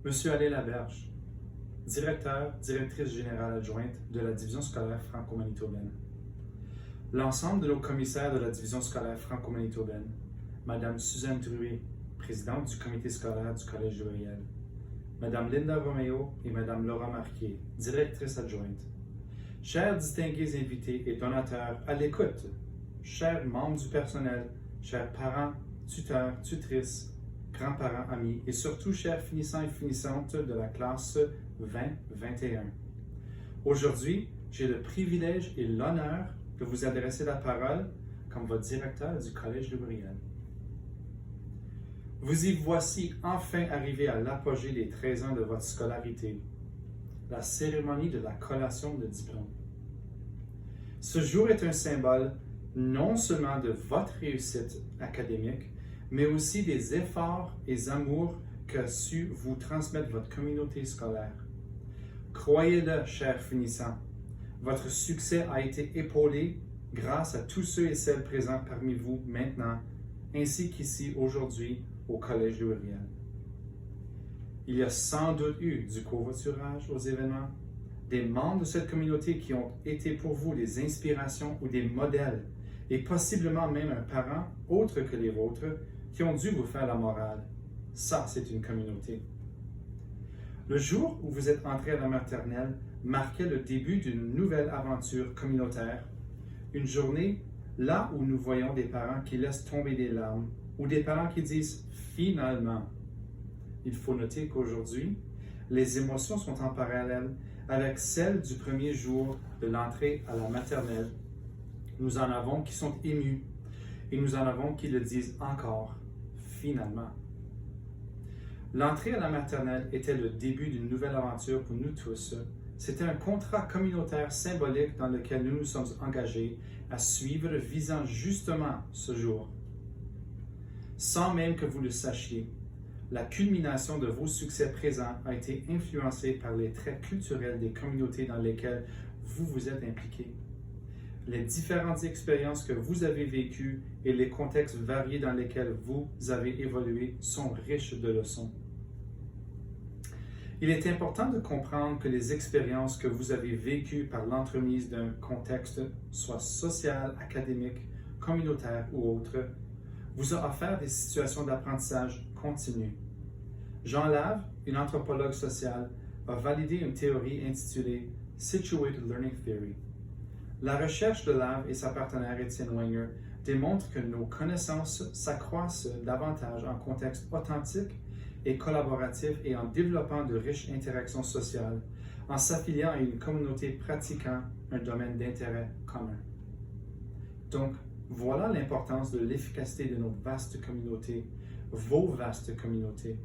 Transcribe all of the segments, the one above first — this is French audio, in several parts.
Monsieur Alain Laberge, directrice générale adjointe de la division scolaire franco-manitobaine. L'ensemble de nos commissaires de la division scolaire franco-manitobaine, Madame Suzanne Druet, présidente du comité scolaire du Collège de Riel, Madame Linda Romeo et Madame Laura Marquier, directrice adjointe. Chers distingués invités et donateurs à l'écoute, chers membres du personnel, chers parents, tuteurs, tutrices, grands-parents, amis et surtout chers finissants et finissantes de la classe 2021. Aujourd'hui, j'ai le privilège et l'honneur de vous adresser la parole comme votre directeur du Collège de Riel. Vous y voici enfin arrivé à l'apogée des 13 ans de votre scolarité, la cérémonie de la collation de diplôme. Ce jour est un symbole non seulement de votre réussite académique, mais aussi des efforts et amours qu'a su vous transmettre votre communauté scolaire. Croyez-le, chers finissants, votre succès a été épaulé grâce à tous ceux et celles présents parmi vous maintenant, ainsi qu'ici aujourd'hui au Collège de Riel. Il y a sans doute eu du covoiturage aux événements, des membres de cette communauté qui ont été pour vous des inspirations ou des modèles, et possiblement même un parent autre que les vôtres qui ont dû vous faire la morale. Ça, c'est une communauté. Le jour où vous êtes entré à la maternelle marquait le début d'une nouvelle aventure communautaire, une journée là où nous voyons des parents qui laissent tomber des larmes ou des parents qui disent « finalement ». Il faut noter qu'aujourd'hui, les émotions sont en parallèle avec celles du premier jour de l'entrée à la maternelle. Nous en avons qui sont émus et nous en avons qui le disent encore « finalement ». L'entrée à la maternelle était le début d'une nouvelle aventure pour nous tous. C'était un contrat communautaire symbolique dans lequel nous nous sommes engagés à suivre visant justement ce jour. Sans même que vous le sachiez, la culmination de vos succès présents a été influencée par les traits culturels des communautés dans lesquelles vous vous êtes impliqués. Les différentes expériences que vous avez vécues et les contextes variés dans lesquels vous avez évolué sont riches de leçons. Il est important de comprendre que les expériences que vous avez vécues par l'entremise d'un contexte, soit social, académique, communautaire ou autre, vous a offert des situations d'apprentissage continu. Jean Lave, une anthropologue sociale, a validé une théorie intitulée Situated Learning Theory. La recherche de Lave et sa partenaire Étienne Wenger démontrent que nos connaissances s'accroissent davantage en contexte authentique et collaboratif et en développant de riches interactions sociales, en s'affiliant à une communauté pratiquant un domaine d'intérêt commun. Donc, voilà l'importance de l'efficacité de nos vastes communautés, vos vastes communautés.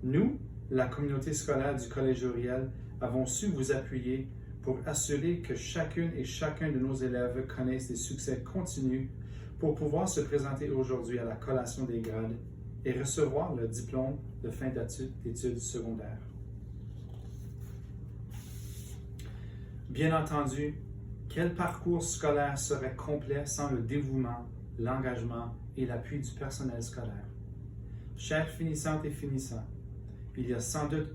Nous, la communauté scolaire du Collège de Riel, avons su vous appuyer pour assurer que chacune et chacun de nos élèves connaissent des succès continus pour pouvoir se présenter aujourd'hui à la collation des grades et recevoir le diplôme de fin d'études secondaires. Bien entendu, quel parcours scolaire serait complet sans le dévouement, l'engagement et l'appui du personnel scolaire? Chers finissantes et finissants, il y a sans doute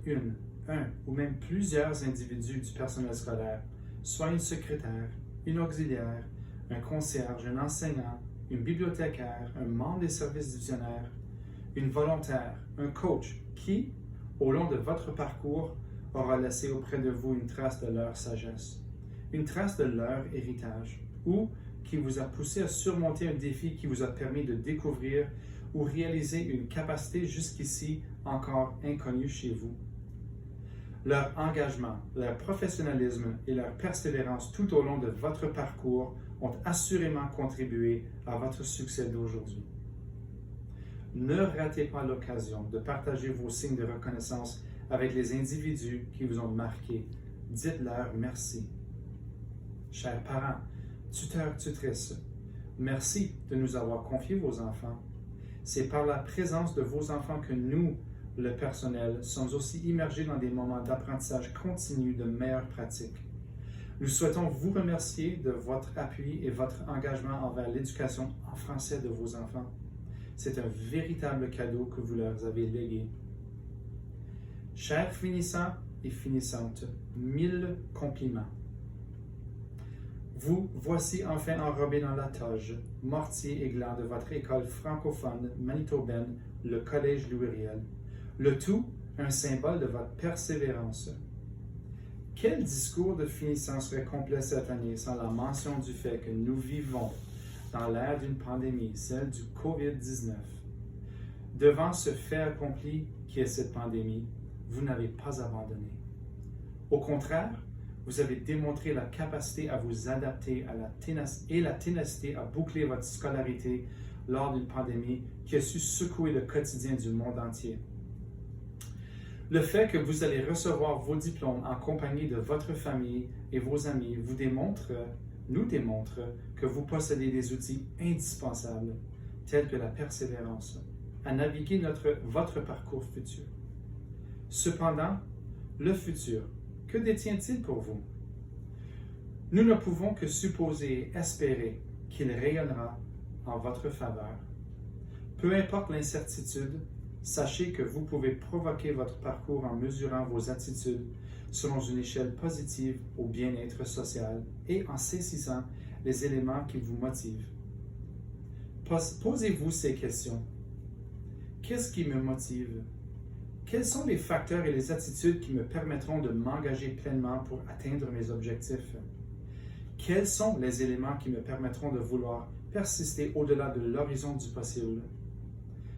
un ou même plusieurs individus du personnel scolaire, soit une secrétaire, une auxiliaire, un concierge, un enseignant, une bibliothécaire, un membre des services divisionnaires, une volontaire, un coach qui, au long de votre parcours, aura laissé auprès de vous une trace de leur sagesse, une trace de leur héritage, ou qui vous a poussé à surmonter un défi qui vous a permis de découvrir ou réaliser une capacité jusqu'ici encore inconnue chez vous. Leur engagement, leur professionnalisme et leur persévérance tout au long de votre parcours ont assurément contribué à votre succès d'aujourd'hui. Ne ratez pas l'occasion de partager vos signes de reconnaissance avec les individus qui vous ont marqué. Dites-leur merci. Chers parents, tuteurs, tutrices, merci de nous avoir confié vos enfants. C'est par la présence de vos enfants que nous, le personnel, sommes aussi immergés dans des moments d'apprentissage continu de meilleures pratiques. Nous souhaitons vous remercier de votre appui et votre engagement envers l'éducation en français de vos enfants. C'est un véritable cadeau que vous leur avez légué. Chers finissants et finissantes, 1000 compliments. Vous voici enfin enrobés dans la toge, mortier et gland de votre école francophone manitobaine, le Collège Louis Riel. Le tout, un symbole de votre persévérance. Quel discours de finissant serait complet cette année sans la mention du fait que nous vivons dans l'ère d'une pandémie, celle du COVID-19. Devant ce fait accompli qui est cette pandémie, vous n'avez pas abandonné. Au contraire, vous avez démontré la capacité à vous adapter et la ténacité à boucler votre scolarité lors d'une pandémie qui a su secouer le quotidien du monde entier. Le fait que vous allez recevoir vos diplômes en compagnie de votre famille et vos amis nous démontre que vous possédez des outils indispensables, tels que la persévérance, à naviguer votre parcours futur. Cependant, le futur, que détient-il pour vous? Nous ne pouvons que supposer et espérer qu'il rayonnera en votre faveur. Peu importe l'incertitude, sachez que vous pouvez provoquer votre parcours en mesurant vos attitudes selon une échelle positive au bien-être social et en saisissant les éléments qui vous motivent. Posez-vous ces questions. Qu'est-ce qui me motive? Quels sont les facteurs et les attitudes qui me permettront de m'engager pleinement pour atteindre mes objectifs? Quels sont les éléments qui me permettront de vouloir persister au-delà de l'horizon du possible?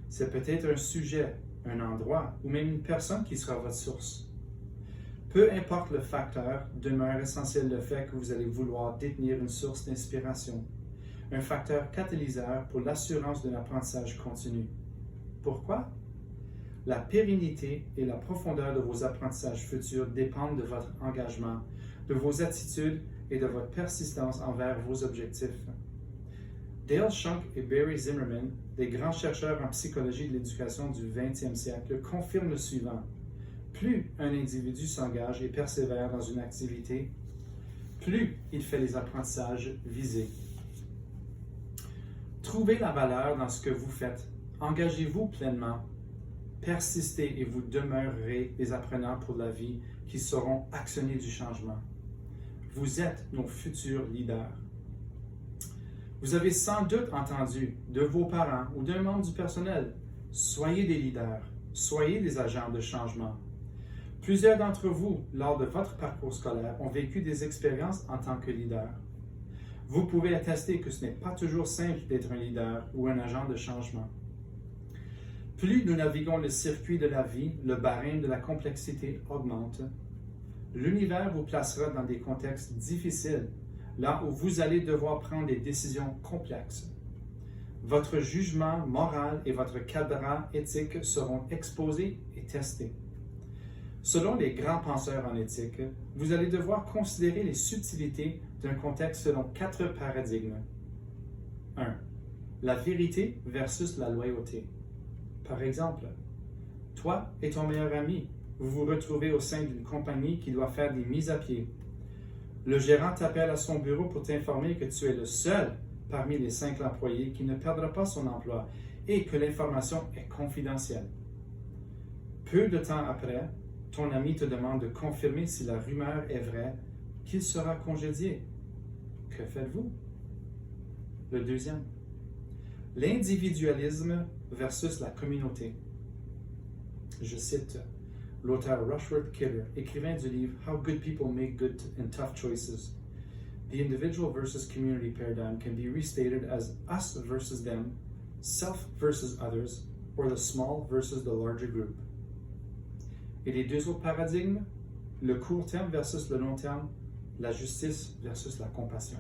C'est peut-être un sujet, un endroit ou même une personne qui sera votre source. Peu importe le facteur, demeure essentiel le fait que vous allez vouloir détenir une source d'inspiration, un facteur catalyseur pour l'assurance d'un apprentissage continu. Pourquoi? La pérennité et la profondeur de vos apprentissages futurs dépendent de votre engagement, de vos attitudes et de votre persistance envers vos objectifs. Dale Schunk et Barry Zimmerman, des grands chercheurs en psychologie de l'éducation du 20e siècle, confirment le suivant. Plus un individu s'engage et persévère dans une activité, plus il fait les apprentissages visés. Trouvez la valeur dans ce que vous faites. Engagez-vous pleinement. Persistez et vous demeurerez des apprenants pour la vie qui sauront actionner du changement. Vous êtes nos futurs leaders. Vous avez sans doute entendu de vos parents ou d'un membre du personnel, soyez des leaders, soyez des agents de changement. Plusieurs d'entre vous, lors de votre parcours scolaire, ont vécu des expériences en tant que leader. Vous pouvez attester que ce n'est pas toujours simple d'être un leader ou un agent de changement. Plus nous naviguons le circuit de la vie, le barème de la complexité augmente. L'univers vous placera dans des contextes difficiles, là où vous allez devoir prendre des décisions complexes. Votre jugement moral et votre cadran éthique seront exposés et testés. Selon les grands penseurs en éthique, vous allez devoir considérer les subtilités d'un contexte selon 4 paradigmes. 1. La vérité versus la loyauté. Par exemple, toi et ton meilleur ami, vous vous retrouvez au sein d'une compagnie qui doit faire des mises à pied. Le gérant t'appelle à son bureau pour t'informer que tu es le seul parmi les 5 employés qui ne perdra pas son emploi et que l'information est confidentielle. Peu de temps après, ton ami te demande de confirmer si la rumeur est vraie qu'il sera congédié. Que faites-vous? Le deuxième, l'individualisme versus la communauté. Je cite l'auteur Rushworth Kidder, écrivain du livre How Good People Make Good and Tough Choices. The individual versus community paradigm can be restated as us versus them, self versus others, or the small versus the larger group. Et les 2 autres paradigmes, le court terme versus le long terme, la justice versus la compassion.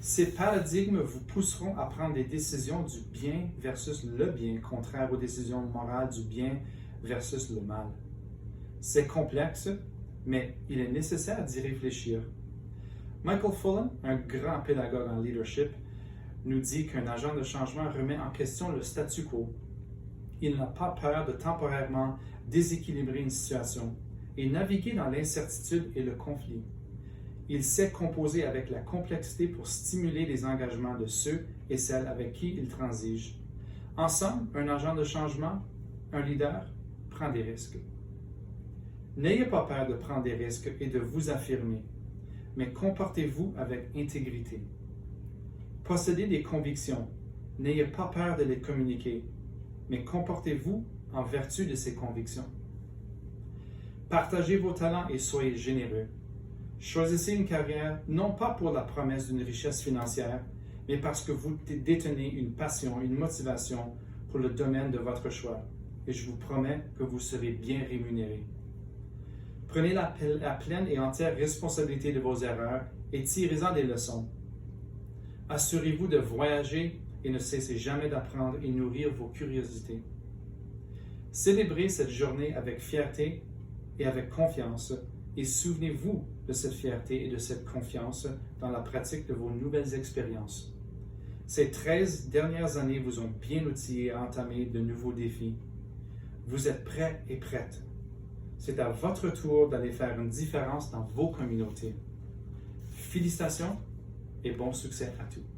Ces paradigmes vous pousseront à prendre des décisions du bien versus le bien, contraire aux décisions morales du bien versus le mal. C'est complexe, mais il est nécessaire d'y réfléchir. Michael Fullan, un grand pédagogue en leadership, nous dit qu'un agent de changement remet en question le statu quo. Il n'a pas peur de temporairement déséquilibrer une situation et naviguer dans l'incertitude et le conflit. Il sait composer avec la complexité pour stimuler les engagements de ceux et celles avec qui il transige. Ensemble, un agent de changement, un leader, prend des risques. N'ayez pas peur de prendre des risques et de vous affirmer, mais comportez-vous avec intégrité. Possédez des convictions. N'ayez pas peur de les communiquer, mais comportez-vous en vertu de ces convictions. Partagez vos talents et soyez généreux. Choisissez une carrière non pas pour la promesse d'une richesse financière, mais parce que vous détenez une passion, une motivation pour le domaine de votre choix. Et je vous promets que vous serez bien rémunéré. Prenez la pleine et entière responsabilité de vos erreurs et tirez-en des leçons. Assurez-vous de voyager et ne cessez jamais d'apprendre et nourrir vos curiosités. Célébrez cette journée avec fierté et avec confiance et souvenez-vous de cette fierté et de cette confiance dans la pratique de vos nouvelles expériences. Ces 13 dernières années vous ont bien outillé à entamer de nouveaux défis. Vous êtes prêts et prêtes. C'est à votre tour d'aller faire une différence dans vos communautés. Félicitations et bon succès à tous.